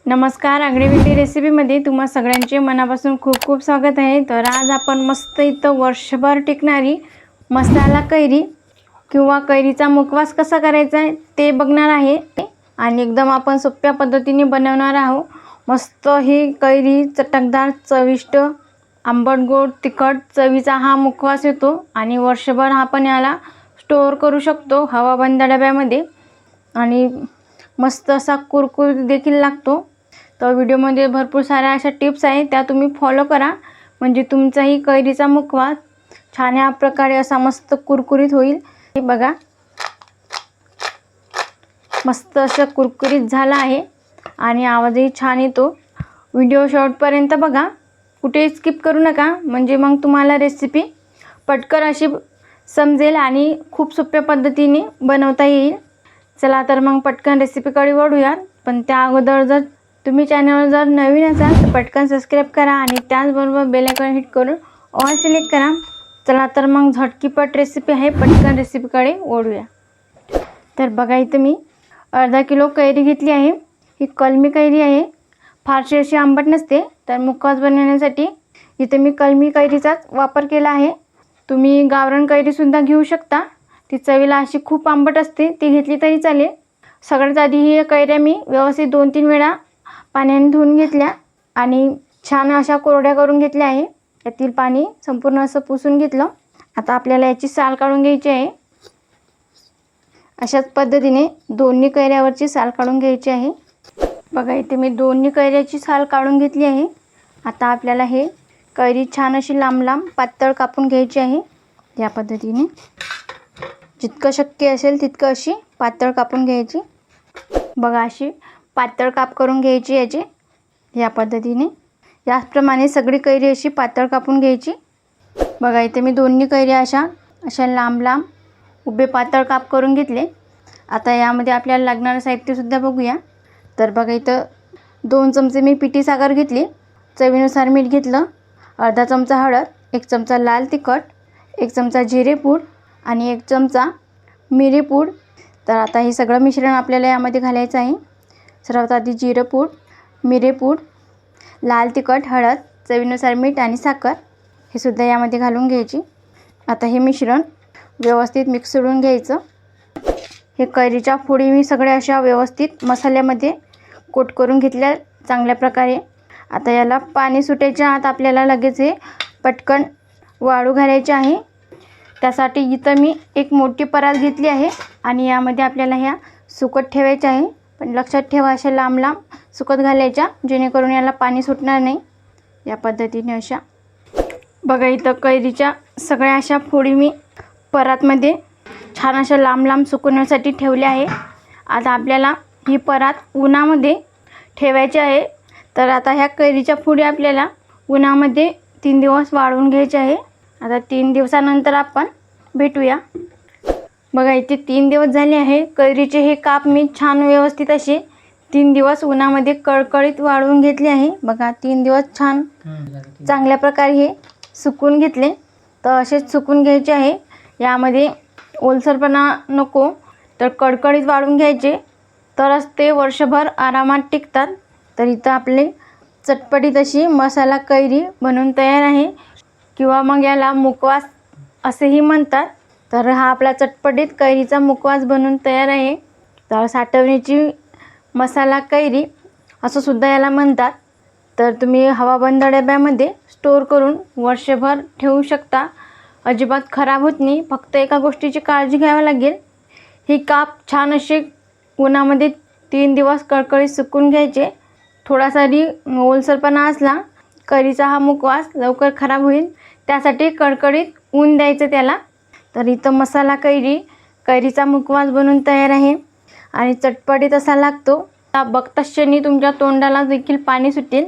नमस्कार, आगळीवेगळी रेसिपीमध्ये तुम्हा सगळ्यांचे मनापासून खूप खूप स्वागत आहे। तर आज आपण मस्त इथं वर्षभर टिकणारी मसाला कैरी किंवा कैरीचा मुखवास कसा करायचा आहे ते बघणार आहे आणि एकदम आपण सोप्या पद्धतीने बनवणार आहोत। मस्त ही कैरी चटकदार, चविष्ट, आंबट, गोड, तिखट चवीचा हा मुखवास येतो आणि वर्षभर आपण याला स्टोअर करू शकतो हवाबंद डब्यामध्ये आणि मस्त असा कुरकुरीत देखील लागतो। तर व्हिडिओमध्ये भरपूर साऱ्या अशा टिप्स आहेत, त्या तुम्ही फॉलो करा म्हणजे तुमचाही कैरीचा मुखवास छान या प्रकारे असा मस्त कुरकुरीत होईल। हे बघा, मस्त असं कुरकुरीत झाला आहे आणि आवाजही छान येतो। व्हिडिओ शेवटपर्यंत बघा, कुठे स्किप करू नका म्हणजे मग तुम्हाला रेसिपी पटकन अशी समजेल आणि खूप सोप्या पद्धतीने बनवता येईल। चला तर मग पटकन रेसिपीकडे वळूया। पण त्या अगोदर जर तुम्ही चॅनलवर जर नवीन असाल तर पटकन सबस्क्राइब करा आणि त्याचबरोबर बेल आयकॉन हिट करून ऑल सिलेक्ट करा। चला तर मग झटकीपट रेसिपी आहे, पटकन रेसिपीकडे वळूया। तर बघा, इथे मी अर्धा किलो कैरी घेतली आहे। ही कलमी कैरी आहे, फारशी अशी आंबट नसते। तर मुखवास बनवण्यासाठी इथे मी कलमी कैरीचाच वापर केला आहे। तुम्ही गावरान कैरीसुद्धा घेऊ शकता, ती चवीला अशी खूप आंबट असते, ती घेतली तरी चालेल। सगळ्यात आधी ही कैऱ्या मी व्यवस्थित 2-3 वेळा पाण्याने धुवून घेतल्या आणि छान अशा कोरड्या करून घेतल्या आहे। यातील पाणी संपूर्ण असं पुसून घेतलं। आता आपल्याला याची साल काढून घ्यायची आहे। अशाच पद्धतीने दोन्ही कैऱ्यावरची साल काढून घ्यायची आहे। बघा, इथे मी दोन्ही कैऱ्याची साल काढून घेतली आहे। आता आपल्याला हे कैरी छान अशी लांब लांब पातळ कापून घ्यायची आहे। या पद्धतीने जितकं शक्य असेल तितकं अशी पातळ कापून घ्यायची। बघा, अशी पातळ काप करून घ्यायची याची। या पद्धतीने याचप्रमाणे सगळी कैरी अशी पातळ कापून घ्यायची। बघा, इथे मी दोन्ही कैऱ्या अशा लांब लांब उभे पातळ काप करून घेतले। आता यामध्ये आपल्याला लागणारं साहित्यसुद्धा बघूया। तर बघा, इथं 2 चमचे मी पिठी साखर घेतली, चवीनुसार मीठ घेतलं, अर्धा चमचा हळद, 1 चमचा लाल तिखट, 1 चमचा जिरेपूड आणि 1 चमचा मिरेपूड। तर आता हे सगळं मिश्रण आपल्याला यामध्ये घालायचं आहे। सर्वात आधी जिरेपूड, मिरेपूड, लाल तिखट, हळद, चवीनुसार मीठ आणि साखर हे सुद्धा यामध्ये घालून घ्यायची। आता हे मिश्रण व्यवस्थित मिक्स करून घ्यायचं। हे कैरीच्या फोडी मी सगळ्या अशा व्यवस्थित मसाल्यामध्ये कोट करून घेतल्या चांगल्या प्रकारे। आता याला पाणी सुटायच्या आत आपल्याला लगेच हे पटकन वाळू घालायचे आहे। त्यासाठी इथं मी एक मोठी परात घेतली आहे आणि यामध्ये आपल्याला ह्या सुकत ठेवायच्या आहे। पण लक्षात ठेवा, अशा लांब लांब सुकत घालायच्या जेणेकरून याला पाणी सुटणार नाही। या पद्धतीने अशा बघा, इथं कैरीच्या सगळ्या अशा फोडी मी परातमध्ये छान अशा लांब लांब सुकवण्यासाठी ठेवल्या आहे। आता आपल्याला ही परात उन्हामध्ये ठेवायची आहे। तर आता ह्या कैरीच्या फोडी आपल्याला उन्हामध्ये 3 दिवस वाळवून घ्यायचे आहे। आता 3 दिवसानंतर आपण भेटूया। बघा, इथे 3 दिवस झाले आहे। कैरीचे हे काप मी छान व्यवस्थित असे 3 दिवस उन्हामध्ये कळकळीत वाळवून घेतले आहे। बघा, 3 दिवस छान चांगल्या प्रकारे हे सुकून घेतले। तर असेच सुकून घ्यायचे आहे, यामध्ये ओलसरपणा नको, तर कडकडीत वाळवून घ्यायचे, तरच ते वर्षभर आरामात टिकतात। तर इथं आपले चटपटीत अशी मसाला कैरी बनवून तयार आहे किंवा मग याला मुखवास असेही म्हणतात। तर हा आपला चटपटीत कैरीचा मुखवास बनवून तयार आहे। तर साठवणीची मसाला कैरी असं सुद्धा याला म्हणतात। तर तुम्ही हवाबंद डब्यामध्ये स्टोअर करून वर्षभर ठेवू शकता, अजिबात खराब होत नाही। फक्त एका गोष्टीची काळजी घ्यावी लागेल, ही काप छान असे उन्हामध्ये 3 दिवस कळकळीत सुकून घ्यायचे। थोडासाही ओलसरपणा असला कैरीचा हा मुखवास लवकर खराब होईल, त्यासाठी कडकडीत ऊन द्यायचं त्याला। तर इथं मसाला कैरीचा मुखवास बनवून तयार आहे आणि चटपटीत असा लागतो। बघताच क्षणी तुमच्या तोंडाला देखील पाणी सुटेल।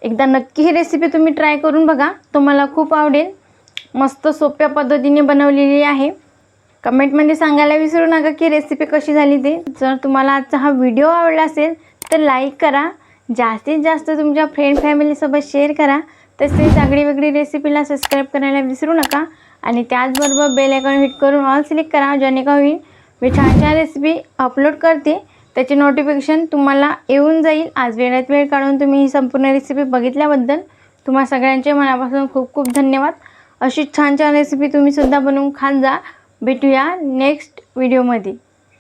एकदा नक्की ही रेसिपी तुम्ही ट्राय करून बघा, तुम्हाला खूप आवडेल। मस्त सोप्या पद्धतीने बनवलेली आहे। कमेंटमध्ये सांगायला विसरू नका की रेसिपी कशी झाली ते। जर तुम्हाला आजचा हा व्हिडिओ आवडला असेल तर लाईक करा, जास्तीत जास्त तुमच्या फ्रेंड फॅमिलीसोबत शेअर करा। तसेच आगळीवेगळी रेसिपीला सबस्क्राईब करायला विसरू नका आणि त्याचबरोबर बेल आयकॉन हिट करून ऑल सिलेक्ट करा, जेणेकरून मी छान छान रेसिपी अपलोड करते त्याचे नोटिफिकेशन तुम्हाला येऊन जाईल। आज वेळात वेळ काढून तुम्ही ही संपूर्ण रेसिपी बघितल्याबद्दल तुम्हा सगळ्यांचे मनापासून खूप खूप धन्यवाद। अशी छान छान रेसिपी तुम्ही सुद्धा बनवून खात जा। भेटूया नेक्स्ट व्हिडिओमध्ये।